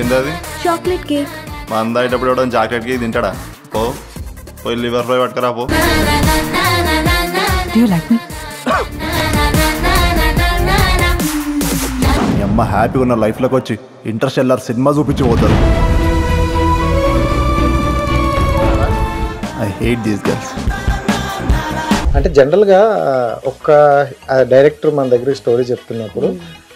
ఏంటది? Chocolate cake. మంద అయ్యేటప్పుడు ఎవడో చాక్లెట్ కేక్ తింటాడా? పోయి లివర్ ఫ్రై పట్టుకురా పో. Do you like me? మీ అమ్మ హ్యాపీగా ఉన్న లైఫ్లోకి వచ్చి ఇంటర్స్టెల్లార్ సినిమా చూపించి పోతారు. I hate these girls. అంటే జనరల్గా ఒక డైరెక్టర్ మన దగ్గర స్టోరీ చెప్తున్నప్పుడు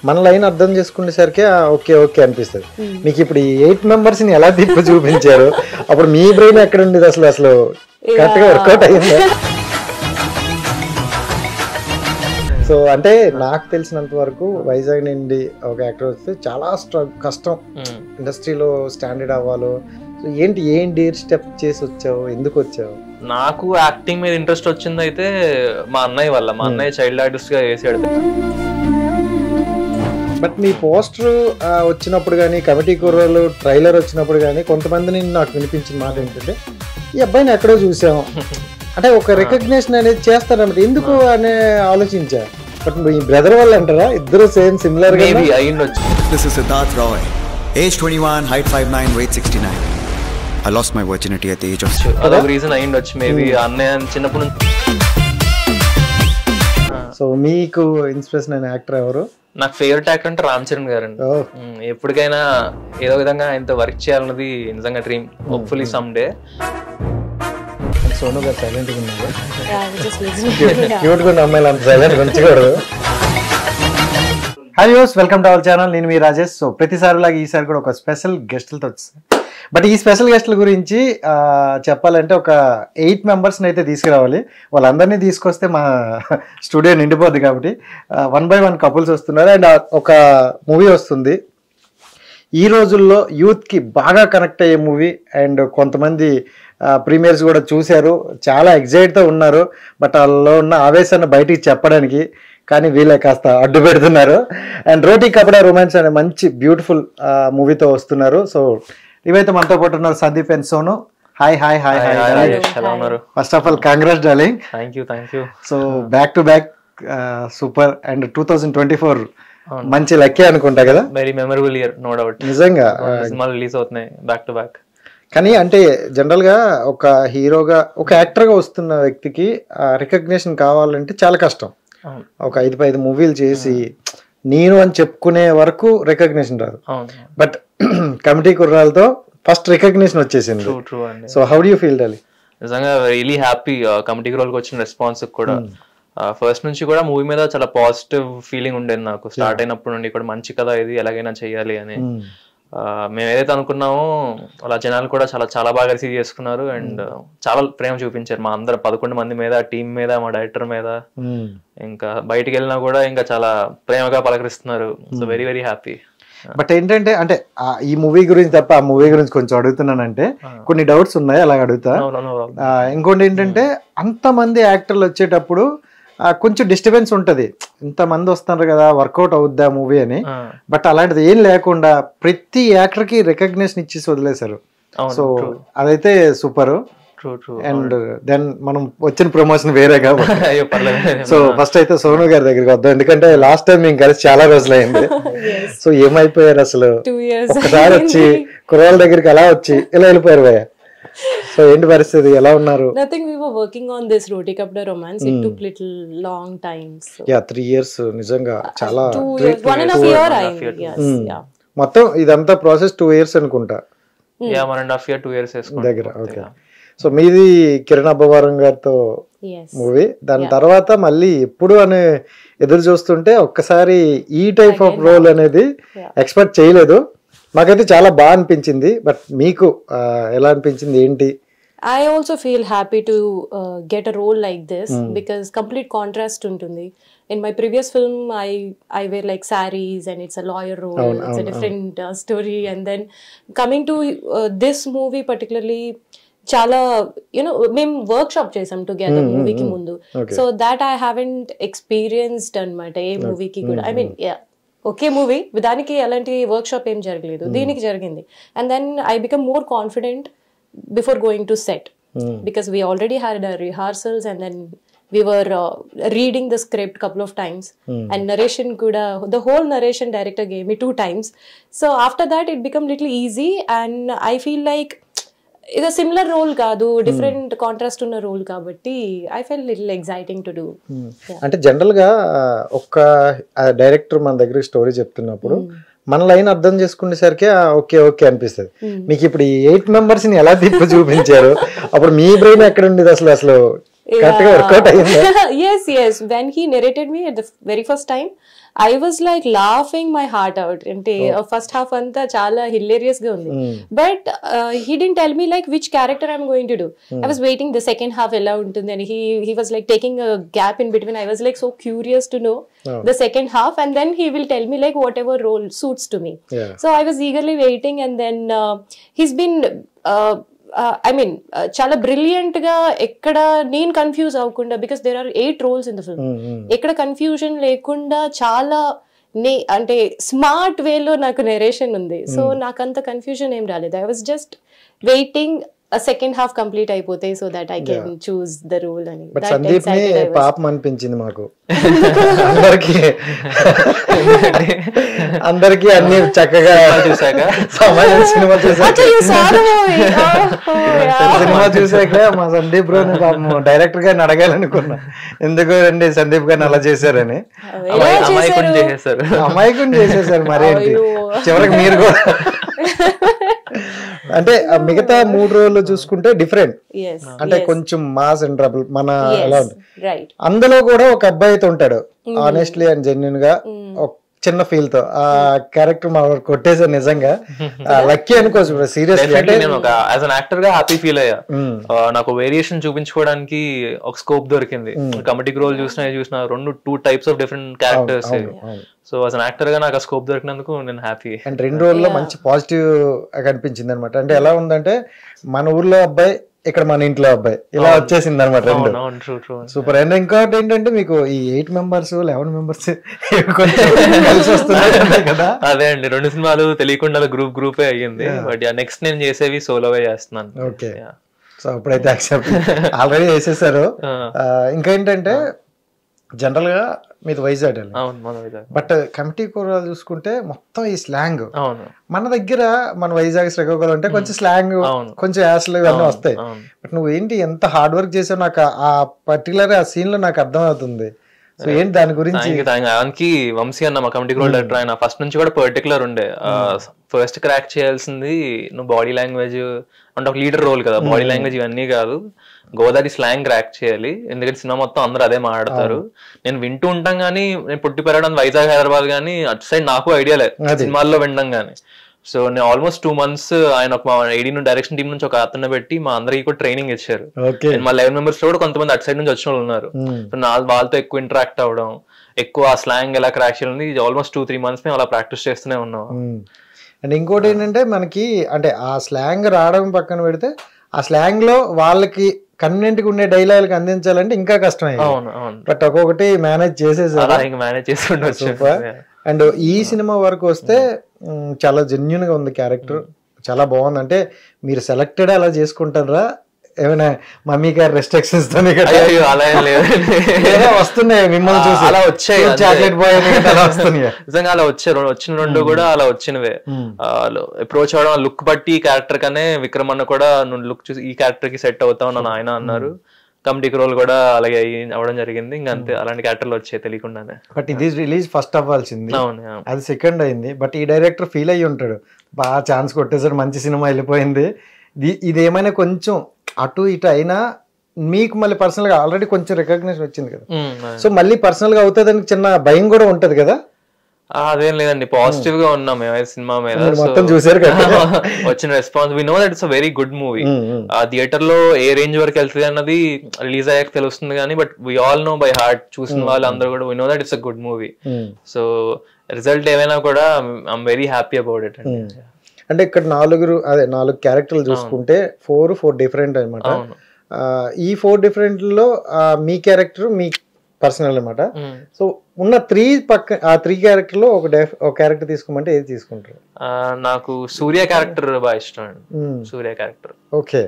మన లైన్ అర్థం చేసుకునేసరికి ఓకే ఓకే అనిపిస్తుంది. మీకు ఇప్పుడు ఈ 8 మెంబర్స్ని ఎలా తిప్పి చూపించారు? అప్పుడు మీ బ్రెయిన్ ఎక్కడ ఉండేది అసలు కరెక్ట్గా వర్కౌట్ అయ్యింది? సో అంటే నాకు తెలిసినంత వరకు వైజాగ్ నుండి ఒక యాక్టర్ వస్తే చాలా కష్టం ఇండస్ట్రీలో స్టాండర్డ్ అవ్వాలో. సో ఏంటి ఏం డేర్ స్టెప్ చేసి వచ్చావు, ఎందుకు వచ్చావు? నాకు యాక్టింగ్ మీద ఇంట్రెస్ట్ వచ్చింది అయితే మా అన్నయ్య వల్ల. మా అన్నయ్య చైల్డ్ ఆర్టిస్ట్ గా వేసాడు. బట్ మీ పోస్టర్ వచ్చినప్పుడు కానీ కమిటీ కుర్రలు ట్రైలర్ వచ్చినప్పుడు కానీ కొంతమందిని నాకు వినిపించిన మాట ఏంటంటే ఈ అబ్బాయిని ఎక్కడో చూసాం అంటే ఒక రికగ్నిషన్ అనేది చేస్తారన్నమాట. ఎందుకు అని ఆలోచించా. బట్ మీ బ్రదర్ వాళ్ళు అంటారా ఇద్దరు సేమ్ సిమిలర్ గా అయ్యిండొచ్చు. This is Siddharth Roy, age 21, height 5'9", weight 69. I lost my virginity at the age of 6. అదొక రీజన్ అయ్యిండొచ్చు మేబీ. అన్నయ్య చిన్నప్పటి నుంచి. సో మీకు ఇన్స్పిరేషన్ అయిన యాక్టర్ ఎవరు? నాకు ఫేవరెట్ యాక్టర్ అంటే రామ్ చరణ్ గారు అండి. ఎప్పటికైనా ఏదో విధంగా ఆయనతో వర్క్ చేయాలన్నది నిజంగా dream. Hopefully some day. Sonu గారు సైలెంట్ గా ఉన్నారు. క్యూట్ గా ఉన్న అమ్మాయిలు అంత సైలెంట్ ఉంచకూడదు. Hi viewers, welcome to our channel. నేను మీ రాజేష్. సో ప్రతిసారి లాగా ఈసారి కూడా ఒక స్పెషల్ గెస్టులతో వచ్చాను. బట్ ఈ స్పెషల్ గెస్టుల గురించి చెప్పాలంటే ఒక 8 మెంబర్స్ని అయితే తీసుకురావాలి. వాళ్ళందరినీ తీసుకొస్తే మా స్టూడియో నిండిపోద్ది. కాబట్టి 1 by 1 కపుల్స్ వస్తున్నారు అండ్ ఒక మూవీ వస్తుంది. ఈ రోజుల్లో యూత్కి బాగా కనెక్ట్ అయ్యే మూవీ అండ్ కొంతమంది ప్రీమియర్స్ కూడా చూశారు, చాలా ఎగ్జైట్తో ఉన్నారు. బట్ వాళ్ళలో ఉన్న ఆవేశాన్ని బయటికి చెప్పడానికి కానీ వీళ్ళే కాస్త అడ్డు పెడుతున్నారు. అండ్ రోటీ కపడా రొమాన్స్ అనే మంచి బ్యూటిఫుల్ మూవీతో వస్తున్నారు. సో ఇవైతే మనతో పాటు ఉన్నారు Sandeep and Sonu. Hi hi hi hi. First of all congrats darling. Thank you. So back to back super. And 2024 మంచి లక్కీ అనుకుంటా కదా. Very memorable year no doubt. నిజంగా సినిమాలు రిలీజ్ అవుతున్నాయి బ్యాక్ టు బ్యాక్. కానీ అంటే జనరల్గా ఒక హీరోగా ఒక యాక్టర్గా వస్తున్న వ్యక్తికి రికగ్నిషన్ కావాలంటే చాలా కష్టం. ఒక 5 మూవీలు చేసి నేను అని చెప్పుకునే వరకు రికగ్నిషన్ రాదు. బట్ కమిటీ కుర్రాలతో ఫస్ట్ రికగ్నిషన్ వచ్చేసింది. So how do you feel Dolly? నిజంగా రియలీ హ్యాపీ. కమిటీ కుర్రాలకు వచ్చిన రెస్పాన్స్ కూడా ఫస్ట్ నుంచి కూడా మూవీ మీద చాలా పాజిటివ్ ఫీలింగ్ ఉండేది నాకు. స్టార్ట్ అయినప్పటి నుండి కూడా మంచి కదా ఇది, ఎలాగైనా చెయ్యాలి అని. మేము ఏదైతే అనుకున్నామో అలా జనాలు కూడా చాలా బాగా రిసీవ్ చేసుకున్నారు అండ్ చాలా ప్రేమ చూపించారు మా అందరు 11 మంది మీద, టీం మీద, మా డైరెక్టర్ మీద. ఇంకా బయటికి వెళ్ళినా కూడా ఇంకా చాలా ప్రేమగా పలకరిస్తున్నారు. So very very happy. But ఏంటంటే అంటే ఈ మూవీ గురించి తప్ప ఆ మూవీ గురించి కొంచెం అడుగుతున్నానంటే కొన్ని డౌట్స్ ఉన్నాయి, అలాగ అడుగుతా. ఇంకోటి ఏంటంటే అంతమంది యాక్టర్లు వచ్చేటప్పుడు కొంచెం డిస్టర్బెన్స్ ఉంటుంది. ఇంతమంది వస్తున్నారు కదా, వర్కౌట్ అవుద్దా మూవీ అని. బట్ అలాంటిది ఏం లేకుండా ప్రతి యాక్టర్ కి రికగ్నిషన్ ఇచ్చేసి వదిలేశారు. సో అదైతే సూపర్. అండ్ దెన్ మనం వచ్చిన ప్రమోషన్ వేరే కాబట్టి సో ఫస్ట్ అయితే సోను గారి దగ్గరికి వద్దాం. ఎందుకంటే లాస్ట్ టైం మేము కలిసి చాలా రోజులు అయింది. సో ఏమైపోయారు అసలు? ఒకసారి వచ్చి కుర్రాళ్ళ దగ్గరికి అలా వచ్చి ఇలా వెళ్ళిపోయారు భయ్య. సో ఏంటి పరిస్థితి, ఎలా ఉన్నారు? Nothing, we were working on this Roti Kapda romance. It took little long time. So. Yeah, 3 years నిజంగా చాలా. 1.5 years. Yes, yeah. మొత్తం ఇదంతా ప్రాసెస్ 2 years అనుకుంటా. Yeah, 1.5 year 2 years దగ్గర. ఓకే. సో మీది కిరణ్ అబ్బవరం గారితో మూవీ. దాని తర్వాత మళ్ళీ ఎప్పుడు అని ఎదురు చూస్తుంటే ఒక్కసారి ఈ టైప్ ఆఫ్ రోల్ అనేది ఎక్స్పెక్ట్ చేయలేదు. నాకైతే చాలా బాగా అనిపించింది. బట్ మీకు ఎలా అనిపించింది ఏంటి? I also feel happy to get a role like this because complete contrast untundi. In my previous film, I wear like saris and it's a lawyer role. It's a different story. And then coming to this movie particularly, chala మేము workshop చేసాం together మూవీకి ముందు. So that I haven't experienced అనమాట ఏ మూవీకి కూడా. I mean okay movie దానికి అలాంటి workshop ఏం జరగలేదు, దీనికి జరిగింది. And then I become more confident before going to set because we already had rehearsals and then we were reading the script couple of times, and narration kuda, the whole narration director gave me 2 times. So after that it became little easy, and I feel like ఇది similar role కాదు, different contrast ఉన్న role కాబట్టి I fell little exciting to do. అంటే general గా ఒక director మన దగ్గర story చెప్తున్నప్పుడు మన లైన్ అర్థం చేసుకునేసరికి ఓకే ఓకే అనిపిస్తుంది. మీకు ఇప్పుడు ఈ 8 members ని ఎలా తిప్పి చూపించారు, అప్పుడు మీ బ్రెయిన్ ఎక్కడ ఉండేది అసలు కరెక్ట్ గా వర్కౌట్ అయ్యింది? yes when he narrated me at the very first time I was like laughing my heart out. అంటే ఫస్ట్ హాఫ్ అంతా చాలా హిలేరియస్ గా ఉంది, but he didn't tell me like which character I'm going to do. I was waiting the second half ఎలా ఉంటుంది అని. he was like taking a gap in between. I was like so curious to know the second half, and then he will tell me like whatever role suits to me. So I was eagerly waiting, and then he's been I mean చాలా brilliant గా ఎక్కడ నేను confuse అవ్వకుండా, because there are 8 roles in the film, ఎక్కడ confusion లేకుండా చాలా అంటే smart వేలో నాకు నెరేషన్ ఉంది. సో నాకు అంత కన్ఫ్యూజన్ ఏం రాలేదు. I was just waiting a second half complete అయిపోతే so that I can choose the role అని. బట్ సందీప్ ని పాపం అనిపించింది మాకు. అందరికి అన్ని చక్కగా చూసాక సినిమా చూసాక మా సందీప్ బ్రో పాపం డైరెక్టర్ గారిని అడగాలనుకున్నా, ఎందుకు రండి సందీప్ గారిని అలా చేశారని. అమాయకుని చేసేసారు మరేంటి, చివరికి మీరు కూడా. అంటే మిగతా 3 రోజులు చూసుకుంటే డిఫరెంట్, అంటే కొంచెం మాస్ అండ్ ట్రబుల్ మన ఎలా ఉంది. అందులో కూడా ఒక అబ్బాయి అయితే ఉంటాడు ఆనెస్ట్లీ అండ్ జెన్యున్ గా, ఒక చిన్న ఫీల్ తో ఆ క్యారెక్టర్ మా కొట్టేసారు నిజంగా. లక్కీ అనుకోవచ్చు సీరియస్లీ. నేను యాజ్ అన్ యాక్టర్ గా హ్యాపీ ఫీల్ అయ్యా. నాకు వేరియేషన్ చూపించుకోవడానికి ఒక స్కోప్ దొరికింది. కమెడిక్ రోల్ చూసినా 2 types of different characters. So as an actor గా నాకు ఆ స్కోప్ దొరికినందుకు నేను హ్యాపీ. అండ్ 2 రోజుల్లో మంచి పాజిటివ్ కనిపించింది అనమాట. అంటే ఎలా ఉందంటే మన ఊర్లో అబ్బాయి, ఇక్కడ మన ఇంట్లో అబ్బాయి, ఇలా వచ్చేసింది అనమాట రెండు. సూపర్. అండ్ ఇంకోటి ఏంటంటే మీకు ఈ 8 members 11 members కలిసి వస్తున్నాయి కదా. అదే అండి, 2 సినిమాలు తెలియకుండా గ్రూపే అయ్యింది. బట్ నెక్స్ట్ నేను చేసేవి సోలోగా చేస్తున్నాను. ఓకే, సో అప్పుడైతే యాక్సెప్ట్ ఆల్రెడీ చేసేసారు. ఇంకా ఏంటంటే జనరల్ గా మీది వైజాగ్, బట్ కమిటీ కూర చూసుకుంటే మొత్తం ఈ స్లాంగ్. మన దగ్గర మన వైజాగ్ శ్రీకాకుళం అంటే కొంచెం స్లాంగ్, కొంచెం యాసలు ఇవన్నీ వస్తాయి. బట్ నువ్వు ఏంటి ఎంత హార్డ్ వర్క్ చేసావు, నాకు ఆ పర్టికులర్ ఆ సీన్ లో నాకు అర్థం అవుతుంది. సో ఏంటి దాని గురించి? దానికి వంశీ అన్న మా కమిటీ రోల్ డైరెక్టర్, ఆయన ఫస్ట్ నుంచి కూడా పర్టికులర్ ఉండే. ఫస్ట్ క్రాక్ చేయాల్సింది నువ్వు బాడీ లాంగ్వేజ్ అంటే ఒక లీడర్ రోల్ కదా, బాడీ లాంగ్వేజ్ ఇవన్నీ కాదు, గోదావరి స్లాంగ్ క్రాక్ చేయాలి. ఎందుకంటే సినిమా మొత్తం అందరూ అదే మాట్లాడతారు. నేను వింటూ ఉంటాం కానీ, నేను పుట్టి పెరగడం వైజాగ్ హైదరాబాద్ కానీ అటు సైడ్ నాకు ఐడియా లేదు సినిమాల్లో వినడం కానీ. సో నేను ఆల్మోస్ట్ 2 months ఆయన ఒక AD డైరెక్షన్ టీం నుంచి ఒక అతను పెట్టి మా అందరికి కూడా ట్రైనింగ్ ఇచ్చారు. మా 11 members లో కూడా కొంతమంది అటు సైడ్ నుంచి వచ్చిన వాళ్ళు ఉన్నారు. సో వాళ్ళతో ఎక్కువ ఇంటరాక్ట్ అవ్వడం, ఎక్కువ ఆ స్లాంగ్ ఎలా క్రాక్ చేయాలి ఆల్మోస్ట్ 2-3 months మేము అలా ప్రాక్టీస్ చేస్తూనే ఉన్నాం. అండ్ ఇంకోటి ఏంటంటే మనకి అంటే ఆ స్లాంగ్ రావడం పక్కన పెడితే, ఆ స్లాంగ్ లో వాళ్ళకి కన్వీనియంట్ గా ఉండే డైలాగ్ అందించాలంటే ఇంకా కష్టమే. బట్ ఒక్కొక్కటి మేనేజ్ చేసేసారు. సూపర్. అండ్ ఈ సినిమా వరకు వస్తే చాలా జెన్యున్ గా ఉంది క్యారెక్టర్, చాలా బాగుంది. అంటే మీరు సెలెక్టెడ్ అలా చేసుకుంటారా, ఏమైనా మమ్మీ గారి రెస్ట్రిక్షన్స్ తో వస్తున్నాయి మిమ్మల్ని చూసి? అలా వచ్చాయి, చాక్లెట్ బాయ్ అలా వస్తున్నాయి. నిజంగా అలా వచ్చారు, వచ్చిన 2 కూడా అలా వచ్చినవే. అప్రోచ్ అవడం లుక్ బట్టి క్యారెక్టర్ కనే విక్రమ్ అన్న కూడా నువ్వు లుక్ చూసి ఈ క్యారెక్టర్ కి సెట్ అవుతావు నన్ను ఆయన అన్నారు. కమిటీకి రోల్ కూడా అలాగే అవడం జరిగింది. ఇంకా అంతే, అలాంటి క్యారెక్టర్లు వచ్చాయి తెలియకుండానే. బట్ ఇది రిలీజ్ ఫస్ట్ అవ్వాల్సింది, అది సెకండ్ అయింది. బట్ ఈ డైరెక్టర్ ఫీల్ అయ్యి ఉంటాడు, బాగా ఛాన్స్ కొట్టేసాడు, మంచి సినిమా వెళ్ళిపోయింది. ఇది ఏమైనా కొంచెం అటు ఇటు అయినా మీకు మళ్ళీ పర్సనల్ గా ఆల్రెడీ కొంచెం రికగ్నిషన్ వచ్చింది కదా, సో మళ్ళీ పర్సనల్ గా అవుతుందని చిన్న భయం కూడా ఉంటది కదా? అదేం లేదండి, పాజిటివ్ గా ఉన్నాం మేము సినిమా మీద. మొత్తం చూసారు కదా వచ్చిన response, we know that it's a very good movie. ఆ థియేటర్ లో ఏ రేంజ్ వరకు వెళ్తుంది అన్నది రిలీజ్ అయ్యాక తెలుస్తుంది కానీ, but we all know by heart, చూసిన వాళ్ళు అందరూ కూడా we know that it's a good movie. So result ఏమైనా కూడా I'm very happy about it. అంటే ఇక్కడ 4 క్యారెక్టర్లు చూసుకుంటే 4 డిఫరెంట్ అనమాట. ఈ 4 డిఫరెంట్ లో మీ క్యారెక్టర్ మీ పర్సనల్ అనమాట. సో ఉన్న ఆ 3 క్యారెక్టర్ లో ఒక క్యారెక్టర్ తీసుకోమంటే ఏది తీసుకుంటారు? నాకు సూర్య క్యారెక్టర్ బాగా ఇష్టం అండి. సూర్య క్యారెక్టర్. ఓకే,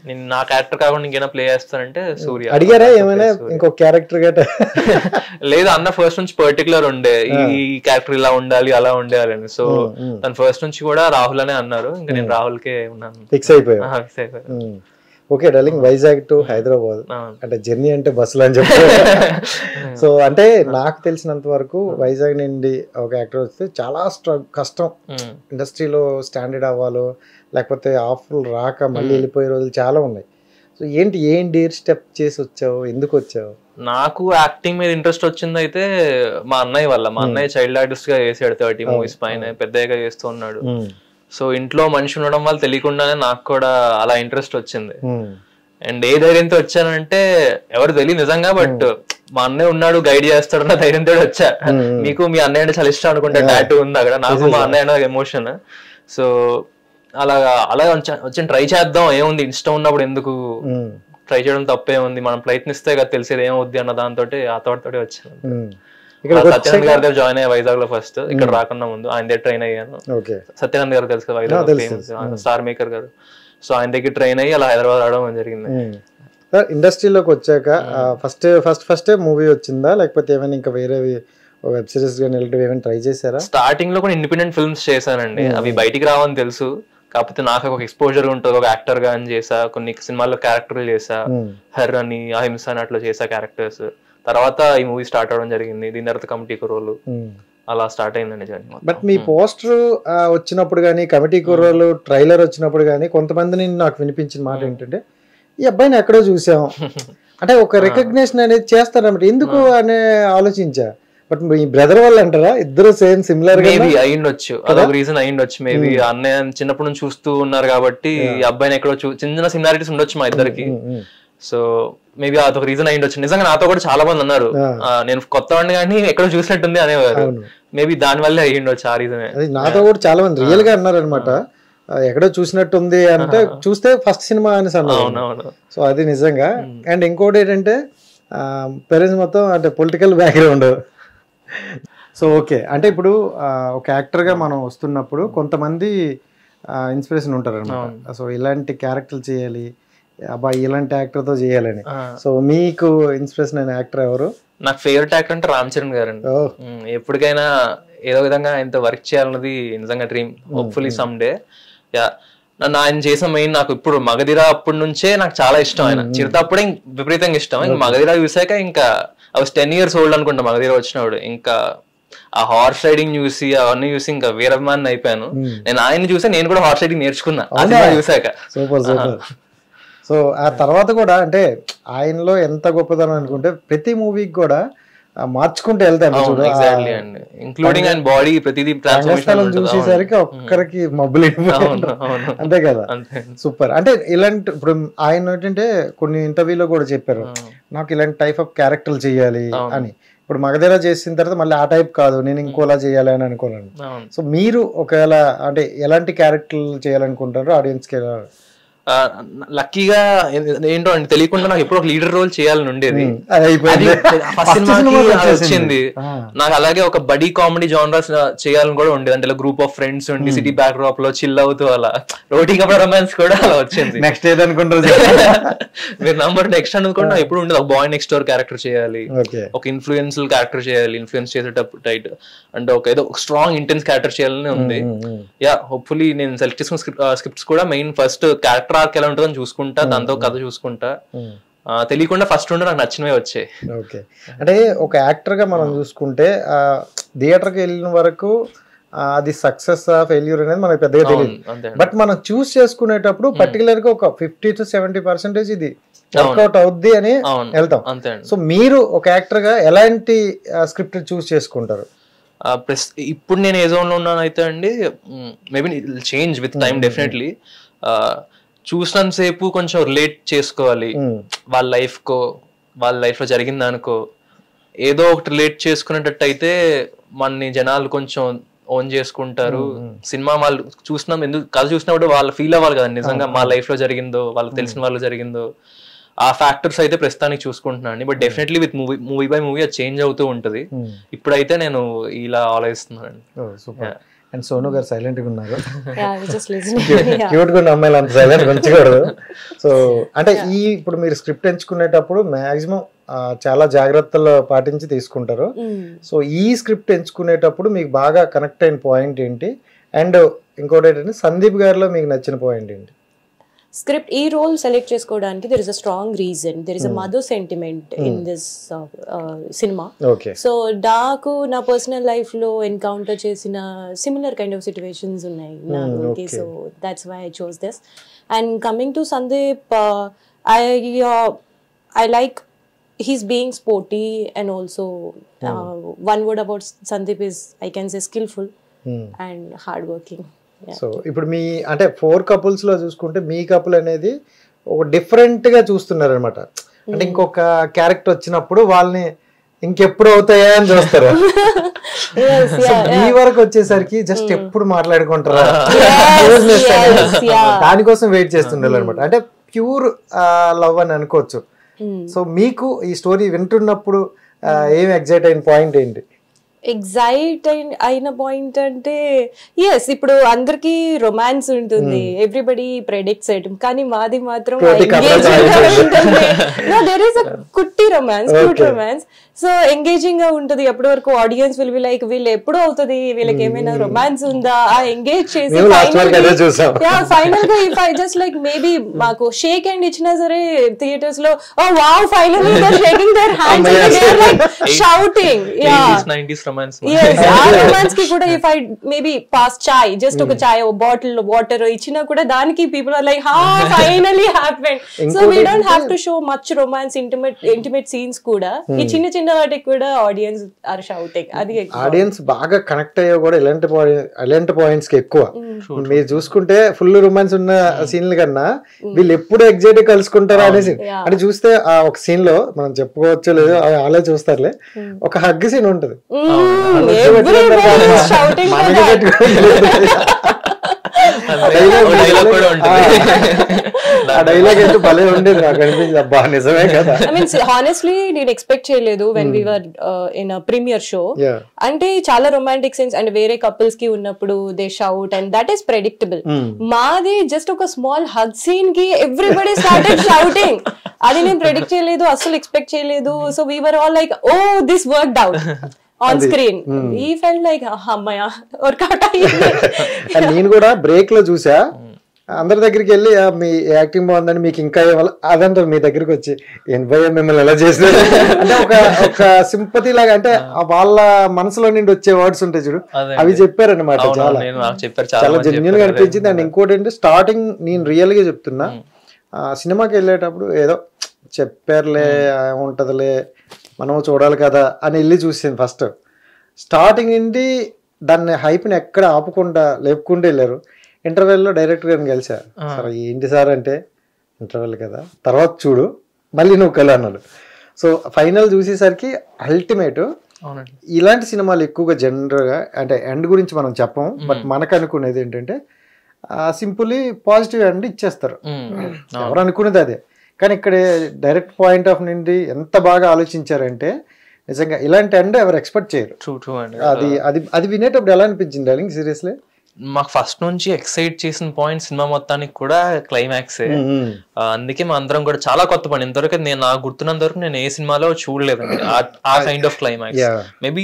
నేను నా క్యారెక్టర్ కాకుండా ఇంకేనా ప్లే చేస్తానంటే సూర్య. అడిగారా ఏమైనా ఇంకో క్యారెక్టర్ గట్రా? లేదు, అన్న ఫస్ట్ నుంచి పర్టికులర్ ఉండే ఈ క్యారెక్టర్ ఇలా ఉండాలి అలా ఉండాలి అని. సో తను ఫస్ట్ నుంచి కూడా రాహుల్ అనే అన్నారు. ఇంకా నేను రాహుల్ కే ఉన్నాను. ఫిక్స్ అయిపోయాను. Okay darling, Vizag to Hyderabad అంటే జర్నీ అంటే బస్సులు అని చెప్పారు. సో అంటే నాకు తెలిసినంత వరకు వైజాగ్ నుండి ఒక యాక్టర్ వస్తే చాలా కష్టం. ఇండస్ట్రీలో స్టాండర్డ్ అవ్వాలో లేకపోతే ఆఫర్లు రాక మళ్ళీ వెళ్ళిపోయే రోజులు చాలా ఉన్నాయి. సో ఏం డేర్ స్టెప్ చేసి వచ్చావు, ఎందుకు వచ్చావు? నాకు యాక్టింగ్ మీద ఇంట్రెస్ట్ వచ్చింది అయితే మా అన్నయ్య వల్ల. మా అన్నయ్య చైల్డ్ ఆర్టిస్ట్ గా చేసాడు 30 మూవీస్ పైన, పెద్దగా చేస్తూ ఉన్నాడు. సో ఇంట్లో మనిషి ఉండడం వల్ల తెలియకుండానే నాకు కూడా అలా ఇంట్రెస్ట్ వచ్చింది. అండ్ ఏ ధైర్యంతో వచ్చానంటే ఎవరు తెలియదు నిజంగా, బట్ మా అన్నయ్య ఉన్నాడు గైడ్ చేస్తాడు అన్న ధైర్యంతో వచ్చా. మీకు మీ అన్నయ్య అంటే చాలా ఇష్టం అనుకుంటా, టాటూ ఉంది అక్కడ. నాకు మా అన్నయ్య అన్న ఎమోషన్. సో అలా వచ్చి ట్రై చేద్దాం, ఏముంది ఇష్టం ఉన్నప్పుడు ఎందుకు ట్రై చేయడం తప్పే ఉంది, మనం ప్రయత్నిస్తే కదా తెలిసేది ఏమవుద్ది అన్న దాంతో ఆ తోటతోటి వచ్చాను. సత్యానంద్ గారి దగ్గర జాయిన్ అయ్యా వైజాగ్ లో ఫస్ట్, ఇక్కడ రాకుండా ముందు ఆయన దగ్గర ట్రైన్ అయ్యాను. సత్యానంద్ గారు తెలుసు వైజాగ్ స్టార్ మేకర్ గారు. సో ఆయన దగ్గర ట్రైన్ అయ్యి అలా హైదరాబాద్ రావడం జరిగింది. ఇండస్ట్రీలోకి వచ్చాక ఫస్ట్ మూవీ వచ్చిందా లేకపోతే ఏమైనా ఇంకా వేరే వెబ్ సిరీస్ గానీ ఏమైనా ట్రై చేశారా? స్టార్టింగ్ లో కూడా ఇండిపెండెంట్ ఫిల్మ్స్ చేశానండి. అవి బయటికి రావని తెలుసు, కాకపోతే నాకు ఒక ఎక్స్పోజర్ ఉంటుంది. ఒక యాక్టర్ గా అని చేసా, కొన్ని సినిమాల్లో క్యారెక్టర్లు చేసా, హర్ అని అహింస అని అట్లా చేసా క్యారెక్టర్స్. తర్వాత ఈ మూవీ స్టార్ట్ అవడం జరిగింది. దీని తర్వాత కమిటీ కుర్రోలు అలా స్టార్ట్ అయిందండి జర్నీ. బట్ మీ పోస్టర్ వచ్చినప్పుడు కానీ కమిటీ కుర్రోలు ట్రైలర్ వచ్చినప్పుడు కానీ కొంతమందిని నాకు వినిపించిన మాట ఏంటంటే ఈ అబ్బాయిని ఎక్కడో చూసాం అంటే ఒక రికగ్నిషన్ అనేది చేస్తారన్నమాట. ఎందుకు అనే ఆలోచించా. బట్ మీ బ్రదర్ వాళ్ళు అంటారా ఇద్దరు సేమ్ సిమిలర్ గా? మేబీ అయ్యిండొచ్చు, అదొక రీజన్ అయ్యిండొచ్చు. మేబీ అన్నయ్య చిన్నప్పటి నుంచి చూస్తూ ఉన్నారు కాబట్టి ఈ అబ్బాయిని ఎక్కడో చిన్న సిమిలారిటీస్ ఉండొచ్చు మా ఇద్దరికి. సో మేబీ అదొక రీజన్ అయ్యిండొచ్చు. నిజంగా నాతో కూడా చాలా మంది అన్నారు నేను కొత్త వాడిని కానీ ఎక్కడో చూసినట్టుంది అనేవారు. మేబీ దాని వల్లే అయ్యిండొచ్చు, ఆ రీజనే. నాతో కూడా చాలా మంది రియల్ గా అన్నారు అనమాట, ఎక్కడో చూసినట్టుంది అంటే చూస్తే ఫస్ట్ సినిమా అని అన్నారు. సో అది నిజంగా. అండ్ ఇంకోటి ఏంటంటే పేరెంట్స్ మొత్తం అంటే పొలిటికల్ బ్యాక్గ్రౌండ్. సో ఓకే, అంటే ఇప్పుడు ఒక యాక్టర్ గా మనం వస్తున్నప్పుడు కొంతమంది ఇన్స్పిరేషన్ ఉంటారు అనమాట. సో ఇలాంటి క్యారెక్టర్ చేయాలి, అబ్బాయి ఇలాంటి యాక్టర్ తో చేయాలని. సో మీకు ఇన్స్పిరేషన్ అయిన యాక్టర్ ఎవరు? నాకు ఫేవరెట్ యాక్టర్ అంటే రామ్ చరణ్ గారు అండి. ఎప్పటికైనా ఏదో విధంగా ఆయనతో వర్క్ చేయాలన్నది నిజంగా డ్రీమ్. Hopefully some day. నన్ను ఆయన చేసిన మెయిన్ నాకు ఇప్పుడు మగధీర అప్పటి నుంచే నాకు చాలా ఇష్టం. ఆయన చిరుత అప్పుడే విపరీతంగా ఇష్టం. ఇంకా మగధీర చూసాక ఇంకా I was 10 years old అనుకుంటా మగధీర వచ్చినప్పుడు. ఇంకా ఆ హార్స్ రైడింగ్ చూసి అవన్నీ చూసి ఇంకా వీరభిమాని అయిపోయాను. నేను ఆయన్ని చూసా, నేను కూడా హార్స్ రైడింగ్ నేర్చుకున్నా చూసాక. Super super. సో ఆ తర్వాత కూడా అంటే ఆయనలో ఎంత గొప్పదనం అనుకుంటే ప్రతి మూవీకి కూడా మార్చుకుంటూ వెళ్తాను, ఇంక్లూడింగ్ ఆయన బాడీ ప్రతిదీ ట్రాన్స్ఫర్మేషన్ చూసేసరికి ఒక్కరికి మబ్బులు అంతే కదా. సూపర్. అంటే ఇలాంటి ఇప్పుడు ఆయన ఏంటంటే కొన్ని ఇంటర్వ్యూలో కూడా చెప్పారు నాకు ఇలాంటి టైప్ ఆఫ్ క్యారెక్టర్లు చేయాలి అని. ఇప్పుడు మగధీర చేసిన తర్వాత మళ్ళీ ఆ టైప్ కాదు, నేను ఇంకోలా చేయాలి అని అనుకోలేను. సో మీరు ఒకవేళ అంటే ఎలాంటి క్యారెక్టర్లు చేయాలనుకుంటారో ఆడియన్స్ కి? లక్కీగా ఏంటో అండి తెలియకుండా నాకు ఎప్పుడు ఒక లీడర్ రోల్ చేయాలని ఉండేది. ఫస్ట్ సినిమాకి వచ్చింది. నాకు అలాగే ఒక బడీ కామెడీ జానర్స్ చేయాలని కూడా ఉండేది. అంటే గ్రూప్ ఆఫ్ ఫ్రెండ్స్ ఉండి సిటీ బ్యాక్ డ్రాప్ లో చిల్ అవుతూ అలా రోటీ కపడ రొమాన్స్ కూడా అలా వచ్చింది. నెక్స్ట్ ఏది అనుకుంటారు మీరు నంబర్ నెక్స్ట్ అనుకుంటే నాకు ఎప్పుడు ఉండేది ఒక బాయ్ నెక్స్ట్ డోర్ క్యారెక్టర్ చేయాలి, ఒక ఇన్ఫ్లుయెన్షియల్ క్యారెక్టర్ చేయాలి, ఇన్ఫ్లుయెన్స్ చేసేటప్పుడు టైట్ అంటే ఒక ఏదో స్ట్రాంగ్ ఇంటెన్స్ క్యారెక్టర్ చేయాలని ఉంది. యా హోప్ఫుల్లీ నేను సెలెక్ట్ చేసుకున్న స్క్రిప్ట్స్ కూడా మెయిన్ ఫస్ట్ క్యారెక్టర్ ఆర్క్ ఎలా ఉంటుందని చూసుకుంటా, దాంతో కథ చూసుకుంటా, తెలియకుండా ఫస్ట్ ఉండి నాకు నచ్చినవే వచ్చాయి. ఓకే, అంటే ఒక యాక్టర్ గా మనం చూసుకుంటే థియేటర్ కి వెళ్ళిన వరకు అది సక్సెస్ ఫెయిల్యూర్ అనేది మనకు పెద్దగా తెలియదు. బట్ మనం చూస్ చేసుకునేటప్పుడు పర్టికులర్ గా ఒక 50 to 70% ఇది వర్కౌట్ అవుద్ది అని వెళ్తాం. సో మీరు ఒక యాక్టర్ గా ఎలాంటి స్క్రిప్ట్ చూస్ చేసుకుంటారు? ఇప్పుడు నేను ఏ జోన్ లో ఉన్నాను అయితే అండి, maybe change with time definitely. చూసినంత సేపు కొంచెం రిలేట్ చేసుకోవాలి వాళ్ళ లైఫ్ లో జరిగింది అనుకో, ఏదో ఒకటి రిలేట్ చేసుకునేటట్టు అయితే మనని జనాలు కొంచెం ఓన్ చేసుకుంటారు. సినిమా వాళ్ళు చూసినాం ఎందుకు కథ చూసినప్పుడు వాళ్ళు ఫీల్ అవ్వాలి కదా నిజంగా మా లైఫ్ లో జరిగిందో వాళ్ళకి తెలిసిన వాళ్ళు జరిగిందో ఆ ఫ్యాక్టర్స్ అయితే ప్రస్తుతానికి చూసుకుంటున్నాను. But definitely with movie by movie అది చేంజ్ అవుతూ ఉంటది. ఇప్పుడైతే నేను ఇలా ఆలోచిస్తున్నాను. సూపర్. అండ్ సోను గారు సైలెంట్ గా ఉన్నారు. క్యూట్ గా ఉన్న అమ్మాయిలు అంత సైలెంట్ గా ఉంచకూడదు. సో అంటే ఇప్పుడు మీరు స్క్రిప్ట్ ఎంచుకునేటప్పుడు మాక్సిమం చాలా జాగ్రత్తలు పాటించి తీసుకుంటారు. సో ఈ స్క్రిప్ట్ ఎంచుకునేటప్పుడు మీకు బాగా కనెక్ట్ అయిన పాయింట్ ఏంటి? అండ్ ఇంకోటి ఏంటంటే సందీప్ గారిలో మీకు నచ్చిన పాయింట్ ఏంటి? స్క్రిప్ట్ ఈ రోల్ సెలెక్ట్ చేసుకోవడానికి there is a strong reason. There is a mother sentiment in this cinema. So నాకు నా పర్సనల్ లైఫ్ లో ఎన్కౌంటర్ చేసిన సిమిలర్ కైండ్ ఆఫ్ సిచ్యువేషన్స్ ఉన్నాయి నాకు. So that's why I chose this. And coming to Sandeep, I like he's being sporty and also one word about Sandeep is I can say skillful and hardworking. So ఇప్పుడు మీ అంటే 4 couples లో చూసుకుంటే మీ couple అనేది ఒక different గా చూస్తున్నారు అనమాట. అంటే ఇంకొక క్యారెక్టర్ వచ్చినప్పుడు వాళ్ళని ఇంకెప్పుడు అవుతాయా అని చూస్తారు. మీ వరకు వచ్చేసరికి జస్ట్ ఎప్పుడు మాట్లాడుకుంటారా దానికోసం వెయిట్ చేస్తుండాలి అనమాట. అంటే ప్యూర్ లవ్ అని అనుకోవచ్చు. సో మీకు ఈ స్టోరీ వింటున్నప్పుడు ఏం ఎగ్జైట్ అయిన పాయింట్ ఏంటి? ఎగ్జైట్ అయిన పాయింట్ అంటే ఎస్, ఇప్పుడు అందరికి రొమాన్స్ ఉంటుంది, ఎవ్రీబడి ప్రెడిక్ట్స్ ఇట్, కానీ మాది మాత్రం దేర్ ఈస్ అ కుట్టి romance, cute romance. So engaging గా ఉంటది. అప్పటి వరకు ఆడియన్స్ విల్ బి లైక్ వీళ్ళు ఎప్పుడు అవుతుంది, వీళ్ళకి ఏమైనా రొమాన్స్ ఉందా, ఆ ఎంగేజ్ చేసి ఫైనల్ గా if I just like maybe మాకు షేక్ హ్యాండ్ ఇచ్చినా సరే థియేటర్స్ లో oh wow finally they are shaking their hands and they are like shouting. Yeah 90s romance. Yes, ఆ రొమాన్స్ కి కూడా if I maybe pass chai, just ఒక చాయ్ ఓ బాటిల్ వాటర్ ఇచ్చినా కూడా దానికి people are like ha finally happened. So we don't have to show much romance, intimate scenes కూడా ఈ చిన్న చిన్న వాటికి కూడా ఆడియన్స్ ఆర్ షౌటింగ్. అది ఆడియన్స్ బాగా కనెక్ట్ అయ్యే కూడా ఇలాంటి పాయింట్స్ కి ఎక్కువ. మీరు చూసుకుంటే ఫుల్ రొమాన్స్ ఉన్న సీన్ల కన్నా వీళ్ళు ఎప్పుడు ఎగ్జైట్ కలుసుకుంటారా అనేసి అంటే చూస్తే ఆ ఒక సీన్ లో మనం చెప్పుకోవచ్చు లేదు అలా చూస్తారులే, ఒక హగ్ సీన్ ఉంటది. హానెస్ట్లీ నేను ఎక్స్పెక్ట్ చేయలేదు when we were in premiere show. అంటే చాలా రొమాంటిక్ సీన్స్ అండ్ వేరే కపుల్స్ కి ఉన్నప్పుడు they shout and that is predictable. మాది జస్ట్ ఒక స్మాల్ హగ్ సీన్ కి ఎవ్రీబడి స్టార్టెడ్ షౌటింగ్. అది నేను ప్రెడిక్ట్ చేయలేదు, అసలు ఎక్స్పెక్ట్ చేయలేదు. So we were all like oh this worked out on screen. ఈ ఫెల్ట్ లైక్ అమ్మయ్య వర్కౌట్ అయ్యింది. నేను కూడా బ్రేక్ లో చూసా, అందరి దగ్గరికి వెళ్ళి మీ యాక్టింగ్ బాగుందని మీకు ఇంకా అదంతా మీ దగ్గరికి వచ్చి మిమ్మల్ని ఎలా చేసినారు అంటే ఒక సింపతి లాగా, అంటే వాళ్ళ మనసులో నుండి వచ్చే వర్డ్స్ ఉంటాయి చూడు, అవి చెప్పారనమాట. చాలా జెన్యున్ గా అనిపించింది. అండ్ ఇంకోటి ఏంటి, స్టార్టింగ్ నేను రియల్ గా చెప్తున్నా, సినిమాకి వెళ్ళేటప్పుడు ఏదో చెప్పారులే ఉంటదిలే మనము చూడాలి కదా అని వెళ్ళి చూసింది. ఫస్ట్ స్టార్టింగ్ నుండి దాన్ని హైప్ని ఎక్కడ ఆపకుండా లేపుకుంటూ వెళ్ళారు. ఇంటర్వెల్లో డైరెక్టర్ గారిని కలిసారు. సార్ ఏంటి సార్ అంటే, ఇంటర్వెల్ కదా తర్వాత చూడు మళ్ళీ నువ్వు కల అన్నాడు. సో ఫైనల్ చూసేసరికి అల్టిమేట్. ఇలాంటి సినిమాలు ఎక్కువగా జనరల్గా అంటే ఎండ్ గురించి మనం చెప్పము, బట్ మనకు అనుకునేది ఏంటంటే సింపుల్లీ పాజిటివ్ ఎండ్ ఇచ్చేస్తారు, ఎవరు అనుకునేది అదే. కానీ ఇక్కడ డైరెక్ట్ పాయింట్ ఆఫ్ నుండి ఎంత బాగా ఆలోచించారంటే నిజంగా ఇలాంటి ఎండ్ ఎవరు ఎక్స్పెక్ట్ చేయరు. అది వినేటప్పుడు ఎలా అనిపించింది డార్లింగ్? సీరియస్లీ మాకు ఫస్ట్ నుంచి ఎక్సైట్ చేసిన పాయింట్ సినిమా మొత్తానికి కూడా క్లైమాక్సే. అందుకే మా అందరం కూడా చాలా కొత్త పని. ఇంతవరకు నేను నాకు గుర్తున్నంత వరకు నేను ఏ సినిమాలో చూడలేదండి ఆ kind of climax. Maybe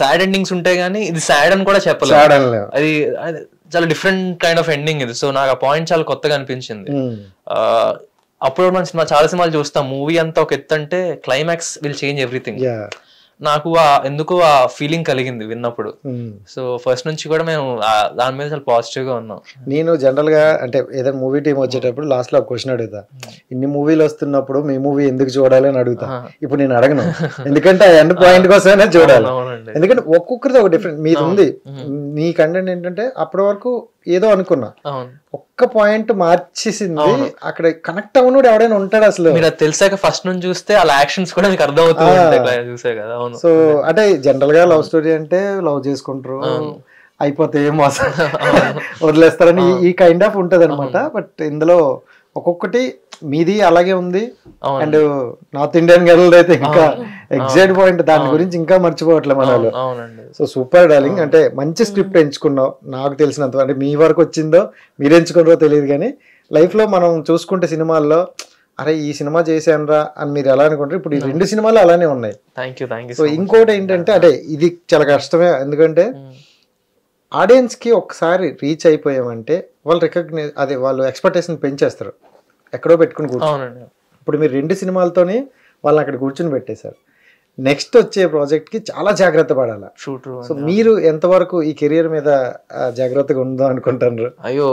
sad endings ఉంటాయి కానీ ఇది సాడ్ అని కూడా చెప్పలేదు. అది చాలా డిఫరెంట్ కైండ్ ఆఫ్ ఎండింగ్ ఇది. సో నాకు ఆ పాయింట్ చాలా కొత్తగా అనిపించింది. అప్పుడు మనం చాలా సినిమాలు చూస్తాం, మూవీ అంతా ఒక ఎత్తు అంటే క్లైమాక్స్ విల్ చేంజ్ ఎవ్రీథింగ్. నాకు ఎందుకు ఆ ఫీలింగ్ కలిగింది విన్నప్పుడు. సో ఫస్ట్ నుంచి కూడా మేము దాని మీద చాలా పాజిటివ్ గా ఉన్నాం. నేను జనరల్ గా అంటే ఏదైనా మూవీ టీం వచ్చేటప్పుడు లాస్ట్ లో ఒక క్వశ్చన్ అడుగుతా, ఇన్ని మూవీలు వస్తున్నప్పుడు మీ మూవీ ఎందుకు చూడాలి అని అడుగుతా. ఇప్పుడు నేను అడగను, ఎందుకంటే ఆ ఎండ్ పాయింట్ కోసమైనా చూడాలి. ఎందుకంటే ఒక్కొక్కరిది ఒక డిఫరెంట్ మీది ఉంది. మీ కంటెంట్ ఏంటంటే అప్పటి వరకు ఏదో అనుకున్నా, ఒక్క పాయింట్ మార్చేసింది. అక్కడ కనెక్ట్ అవునుడు ఎవడైనా ఉంటాడు అసలు. మీరు తెలిసాక ఫస్ట్ నుంచి చూస్తే అలా యాక్షన్స్ కూడా మీకు అర్థం అవుతుంది కదా. సో అంటే జనరల్ గా లవ్ స్టోరీ అంటే లవ్ చేసుకుంటారు అయిపోతే మోసం వదిలేస్తారని ఈ కైండ్ ఆఫ్ ఉంటది అనమాట. బట్ ఇందులో ఒక్కొక్కటి మీది అలాగే ఉంది. అండ్ నార్త్ ఇండియన్ గర్ల్ అయితే ఇంకా ఎగ్జాక్ట్ పాయింట్, దాని గురించి ఇంకా మర్చిపోవట్లే మన వాళ్ళు. సో సూపర్ డార్లింగ్, అంటే మంచి స్క్రిప్ట్ ఎంచుకున్నావు నాకు తెలిసినంత. అంటే మీ వరకు వచ్చిందో మీరు ఎంచుకున్నారో తెలియదు, కానీ లైఫ్ లో మనం చూసుకుంటే సినిమాల్లో అరే ఈ సినిమా చేశానురా అని మీరు ఎలా అనుకుంటారు, ఇప్పుడు ఈ 2 సినిమాలు అలానే ఉన్నాయి. సో ఇంకోటి ఏంటంటే అంటే ఇది చాలా కష్టమే, ఎందుకంటే ఆడియన్స్ కి ఒకసారి రీచ్ అయిపోయామంటే వాళ్ళు వాళ్ళు ఎక్స్పెక్టేషన్ పెంచేస్తారు, ఎక్కడో పెట్టుకుని కూర్చొని. ఇప్పుడు మీరు 2 సినిమాలతోని వాళ్ళని అక్కడ కూర్చుని పెట్టేశారు. నెక్స్ట్ వచ్చే ప్రాజెక్ట్ కి చాలా జాగ్రత్త పడాలి. సో మీరు ఎంతవరకు ఈ కెరియర్ మీద జాగ్రత్తగా ఉందో అనుకుంటారు? అయ్యో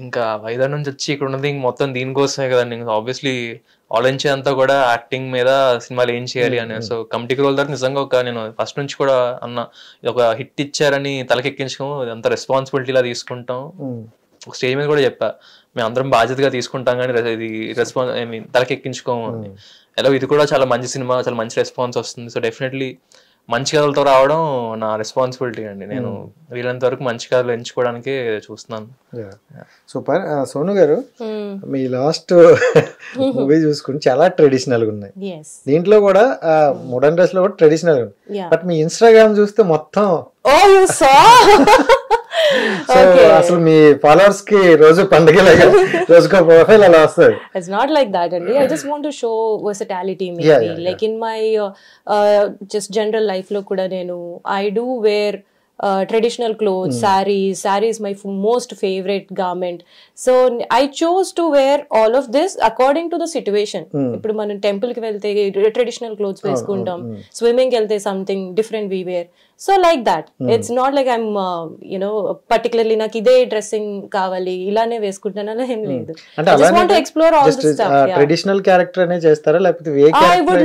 ఇంకా వైజాగ్ నుంచి వచ్చి ఇక్కడ ఉన్నది మొత్తం దీనికోసమే కదండి. ఆబ్వియస్లీ ఆలోచించేంతా కూడా యాక్టింగ్ మీద, సినిమాలు ఏం చేయాలి అని. సో కమిటీకి రోల్ తర్వాత నిజంగా నేను ఫస్ట్ నుంచి కూడా అన్న ఒక హిట్ ఇచ్చారని తలకెక్కించుకోము, అంత రెస్పాన్సిబిలిటీలా తీసుకుంటాం. ఒక స్టేజ్ మీద కూడా చెప్పా, మేము అందరం బాధ్యతగా తీసుకుంటాం కానీ ఇది తలకెక్కించుకోము అని. ఎలా ఇది కూడా చాలా మంచి సినిమా, చాలా మంచి రెస్పాన్స్ వస్తుంది. సో డెఫినెట్లీ మంచి కథలతో రావడం నా రెస్పాన్సిబిలిటీ అండి. నేను వీళ్ళంత వరకు మంచి కథలు ఎంచుకోవడానికి చూస్తున్నాను. సూపర్. సోను గారు, మీ లాస్ట్ మూవీ చూసుకుని చాలా ట్రెడిషనల్ గా ఉన్నాయి. దీంట్లో కూడా మోడర్న్ డ్రెస్ లో కూడా ట్రెడిషనల్ గా ఉంది. బట్ మీ ఇన్స్టాగ్రామ్ చూస్తే మొత్తం అసలు మీ ఫాలోవర్స్ కి రోజు పండుగలాగా రోజుకో ప్రొఫైల్ అలా వస్తుంది. It's not like that, Andy. I just want to show versatility maybe. Like in my just general life lo kuda nenu I do wear traditional clothes, sarees. Saree is my most favorite garment. So I chose to wear all of this according to the situation. Ippudu మనం temple కి వెళ్తే traditional clothes వేసుకుంటాం, swimming కి వెళ్తే something different we wear. So like that. It's not like I'm particularly నాకు ఇదే dressing కావాలి ఇలానే వేసుకుంటాను అలా ఏం లేదు. I just want to explore all this stuff. Traditional character అనే చేస్తారా లేకపోతే ఏ character? I would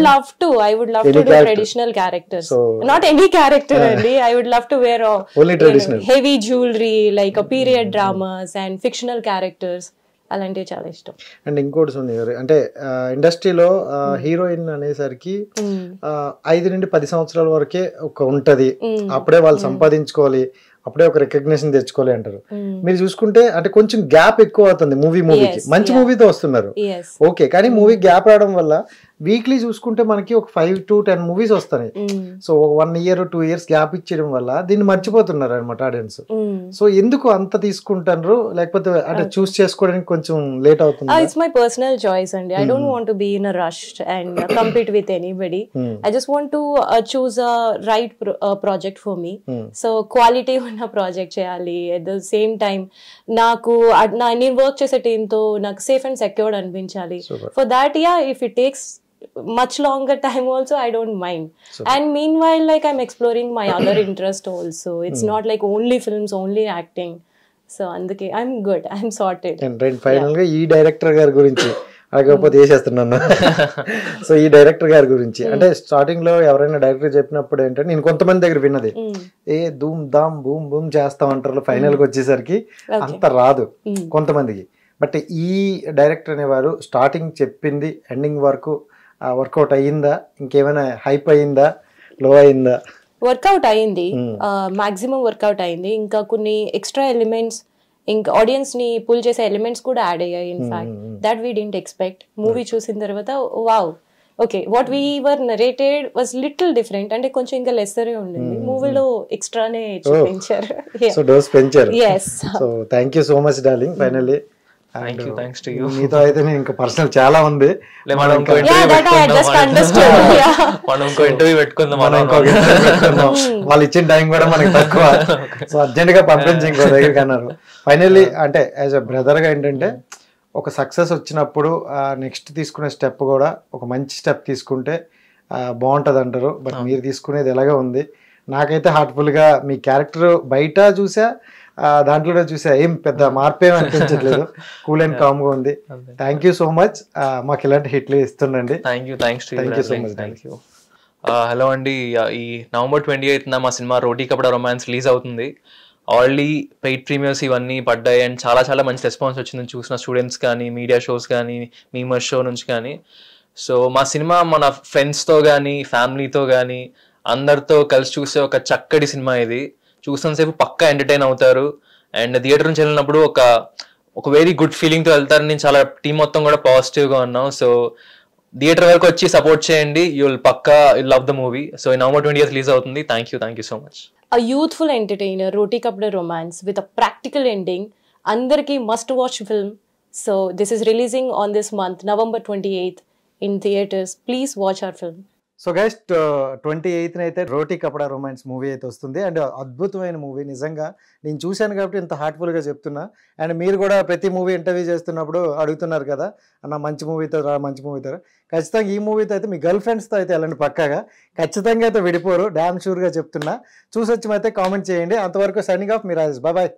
love to do traditional characters. Not any character only. I would love to wear only traditional heavy jewelry like a period dramas and fictional characters. అలాంటివి చాలా ఇష్టం. And ఇంకోటి సునీల్, అంటే ఇండస్ట్రీలో heroine అనేసరికి 5 నుండి 10 సంవత్సరాల వరకే ఒక ఉంటది, అప్పుడే వాళ్ళు సంపాదించుకోవాలి, అప్పుడే ఒక రికగ్నిషన్ తెచ్చుకోవాలి అంటారు. మీరు చూసుకుంటే అంటే కొంచెం గ్యాప్ ఎక్కువ అవుతుంది మూవీకి. మంచి మూవీతో వస్తున్నారు ఓకే, కానీ మూవీ గ్యాప్ రావడం వల్ల వీక్లీ చూసుకుంటే మనకి ఒక 5 to 10 మూవీస్ వస్తాయి. సో 1 year 2 years గ్యాప్ ఇచ్చడం వల్ల దీన్ని మర్చిపోతున్నారు అనమాట ఆడియన్స్. సో ఎందుకు అంత తీసుకుంటారు, లేకపోతే అంటే చూస్ చేసుకోవడానికి కొంచెం లేట్ అవుతుంది? ఇట్స్ మై పర్సనల్ చాయిస్ అండి. I don't want to be in a rush and compete with anybody. I just want to choose a right project for me. So quality ఉన్న ప్రాజెక్ట్ చేయాలి, అట్ ద సేమ్ టైం నాకు నేను work చేసే టీంతో నాకు safe and secured అనిపించాలి. For that if it takes much longer time also I don't mind. And meanwhile like I'm exploring my other interest also. It's not like only films, only acting. So అందుకే I'm good, I'm sorted. And final గా ఈ director గారి గురించి అడగకపోతే వేసేస్తున్నాను. So ఈ director గారి గురించి అంటే స్టార్టింగ్ లో ఎవరైనా డైరెక్టర్ చెప్పినప్పుడు ఏంటంటే నేను కొంతమంది దగ్గర విన్నది ధూమ్ ధామ్ బూమ్ బూమ్ చేస్తామంటారు, ఫైనల్ కి వచ్చేసరికి అంత రాదు కొంతమందికి. బట్ ఈ డైరెక్టర్ అనేవారు స్టార్టింగ్ చెప్పింది ఎండింగ్ వరకు వర్కౌట్ అయ్యిందా, ఇంకేమైనా హైప్ అయ్యిందా, లో అయిందా? వర్కౌట్ అయింది, మాక్సిమం వర్కౌట్ అయింది. ఇంకా కొన్ని ఎక్స్ట్రా ఎలిమెంట్స్, ఇంకా ఆడియన్స్ ని పుల్ చేసే ఎలిమెంట్స్ కూడా యాడ్ అయ్యాయి. In fact that we didn't expect. Movie చూసిన తర్వాత wow, okay what we were narrated was little different, అంటే కొంచెం ఇంకా లెస్సరే ఉండింది. మూవీలో ఎక్స్ట్రానే చూపించారు. సో డోస్ పెంచారు. yes. So thank you so much darling. Finally thanks to you. మీతో అయితే ఇంకా పర్సనల్ చాలా ఉంది, వాళ్ళు ఇచ్చిన టైం కూడా మనకి తక్కువ. సో అర్జెంట్ గా పంపించి ఇంకో దగ్గరికి అన్నారు. ఫైనల్లీ అంటే యాజ్ అ బ్రదర్ గా ఏంటంటే ఒక సక్సెస్ వచ్చినప్పుడు నెక్స్ట్ తీసుకునే స్టెప్ కూడా ఒక మంచి స్టెప్ తీసుకుంటే బాగుంటది అంటారు. బట్ మీరు తీసుకునేది ఎలాగో ఉంది. నాకైతే హార్ట్ఫుల్ గా మీ క్యారెక్టర్ బయట చూసా, దాంట్లో చూసా, ఏం పెద్ద మార్పేం అనిపించట్లేదు, కూల్ అండ్ కామ్ గా ఉంది. Thank you so much. మాకు ఇలాంటి హిట్లు ఇస్తుండండి. Thanks so much. హలో అండి, ఈ November 28th మా సినిమా రోటీ కపడా రొమాన్స్ రిలీజ్ అవుతుంది. ఆల్రెడీ పెయిడ్ ప్రీమియర్స్ ఇవన్నీ పడ్డాయి అండ్ చాలా చాలా మంచి రెస్పాన్స్ వచ్చింది చూసిన స్టూడెంట్స్ కానీ, మీడియా షోస్ కానీ, మీమర్స్ షో నుంచి కానీ. సో మా సినిమా మన ఫ్రెండ్స్తో కానీ, ఫ్యామిలీతో కానీ అందరితో కలిసి చూసే ఒక చక్కటి సినిమా ఇది. చూసినంతసేపు పక్కా ఎంటర్టైన్ అవుతారు. అండ్ థియేటర్ నుంచి వెళ్ళినప్పుడు ఒక వెరీ గుడ్ ఫీలింగ్ తో వెళ్తారని చాలా టీం మొత్తం కూడా పాజిటివ్ గా ఉన్నాం. సో థియేటర్ వరకు వచ్చి సపోర్ట్ చేయండి, యుల్ పక్కా లవ్ ద మూవీ. సో ఈ November 20th రిలీజ్ అవుతుంది. Thank you so much. A youthful entertainer, Roti Kapda Romance with a practical ending. Andarki must watch film. So this is releasing on this month, November 28th in theaters. Please watch our film. So guys 28th అయితే రోటీ Kapada romance movie అయితే వస్తుంది. And అద్భుతమైన movie, నిజంగా నేను చూశాను కాబట్టి ఇంత హార్ట్ఫుల్గా చెప్తున్నా. అండ్ మీరు కూడా ప్రతి మూవీ ఇంటర్వ్యూ చేస్తున్నప్పుడు అడుగుతున్నారు కదా అన్న మంచి మూవీతో రా, మంచి మూవీతో రా. ఖచ్చితంగా ఈ మూవీతో అయితే మీ గర్ల్ ఫ్రెండ్స్తో అయితే వెళ్ళండి, పక్కాగా ఖచ్చితంగా అయితే విడిపోరు, డ్యామ్ షూర్గా చెప్తున్నా. చూసొచ్చి అయితే కామెంట్ చేయండి. అంతవరకు సైనింగ్ ఆఫ్, మీ రాజేష్. బాయ్.